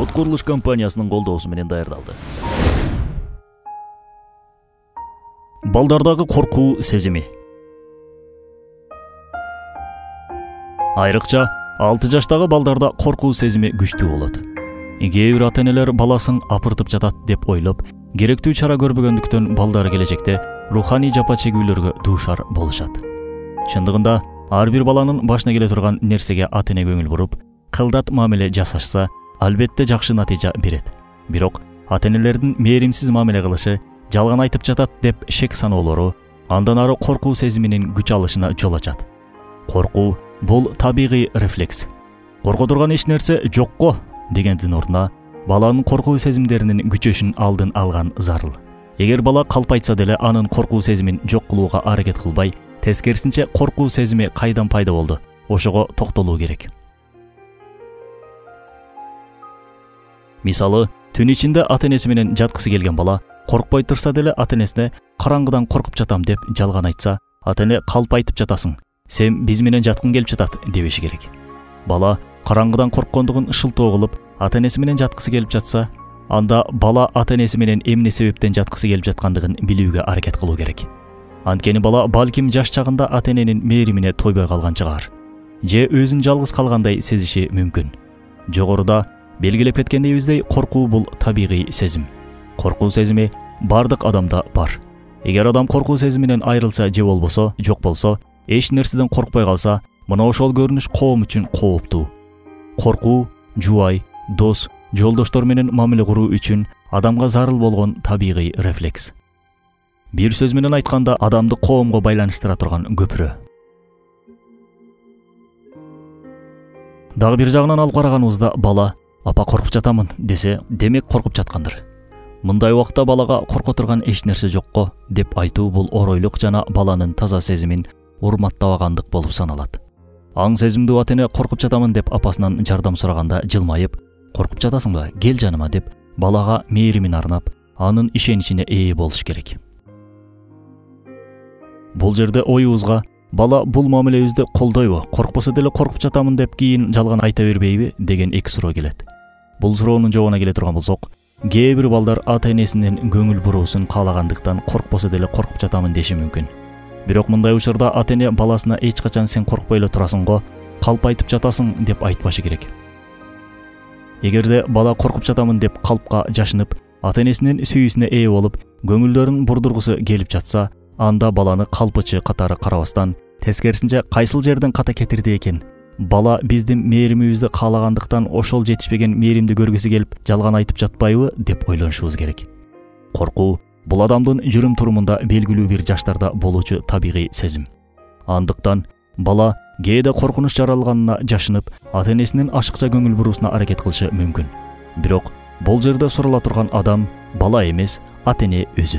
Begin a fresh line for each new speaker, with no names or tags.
Код курулуш компаниясынын колдоосу менен даярдалды. Балдардагы коркуу сезими. Айрыкча 6 жаштагы балдарда коркуу сезими күчтүү болот. Кээ бир ата-энелер баласын апыртып жатат деп ойлоп, керектүү чара көрбөгөндүктөн балдары келечекте руханий жапа чегүүлөргө дуушар болушат. Чындыгында ар бир баланын башына келе турган нерсеге ата-эне көңүл буруп, кылдат мамиле жасашса, албетте жакшы натыйжа берет. Бирок ата-энелердин мээримсиз мамиле кылышы, жалган айтып жатат деп шек саноолору андан ары коркуу сезиминин күч алышына жол ачат. Коркуу бул табигый рефлекс. Корко турган эч нерсе жокко дегендин ордуна баланын коркуу сезимдеринин күчөшүн алдын алган зарыл. Эгер бала калпайтса деле анын коркуу сезимин жок кылууга аракет кылбай, тескерисинче коркуу сезими кайдан пайда болду, ошого токтолуу керек. Мисалы, түн ичинде ата-энеси менен жаткысы келген бала коркпой турса деле ата-энесине караңгыдан коркуп жатам деп жалган айтса, ата-эне калп айтып жатасың, сен биз менен жаткың келип жатат дебеши керек. Бала караңгыдан корккондугун шылтоо кылып, ата-энеси менен жаткысы келип жатса, анда бала ата-энеси менен эмне себептен жаткысы келип жаткандыгын билүүгө аракет кылуу керек. Анткени бала балким жаш чагында ата-эненин мээримине тойбой калган чыгар, же өзүн жалгыз калгандай сезиши мүмкүн. Жогоруда белгилеп кеткендейбиздей, коркуу бул табигый сезим. Коркуу сезими бардык адамда бар. Эгер адам коркуу сезиминен айрылса же болбосо, жок болсо, эч нерседен коркпой калса, мына ошол көрүнүш коом үчүн кооптуу. Коркуу, жубай, дос, жолдоштор менен мамиле куруу үчүн адамга зарыл болгон табигый рефлекс. Бир сөз менен айтканда, адамды коомго байланыштыра турган көпүрө. Дагы бир жагынан алып караганыбызда, бала апа коркуп жатамын десе, демек коркуп жаткандыр. Мындай убакта балага корко турган эч нерсе жокко деп айтуу бул оройлук жана баланын таза сезимин урматтабагандык болуп саналат. Аң сезимдүү ата-эне коркуп жатамын деп апасынан жардам сураганда жылмайып, коркуп жатасыңбы, кел жаныма деп балага мээримин арнап, анын ишеничине ээ болуш керек. Бул жерде оюбузга бала бул мамилебизди колдойбу, коркпосо деле коркуп жатамын деп кийин жалган айта бербейби деген эки суроо келет. Бул суроонун жообуна келе турган болсок, кээ бир балдар ата-энесинин көңүл буруусун каалагандыктан коркпосо деле коркуп жатамын деши мүмкүн. Бирок мындай учурда ата-эне баласына эч качан сен коркпой эле турасың го, калп айтып жатасың деп айтпашы керек. Эгерде бала коркуп жатамын деп калпка жашынып, ата-энесинин сүйүүсүнө ээ болуп, көңүлдөрүн бурдургусу келип жатса, анда баланы калпычы катары карабастан, тескерисинче кайсыл жерден ката кетирди экен? Бала биздин мээримибизди каалагандыктан ошол жетишпеген мээримди көргүсү келип, жалган айтып жатпайбы деп ойлонушубуз керек. Коркуу бул адамдын жүрүм турумунда белгилүү бир жаштарда болуучу табигый сезим. Андыктан бала кээде коркунуч жаралганына жашынып, ата-энесинин ашыкча көңүл буруусуна аракет кылышы мүмкүн. Бирок бул жерде сурала турган адам бала эмес, ата-эне өзү.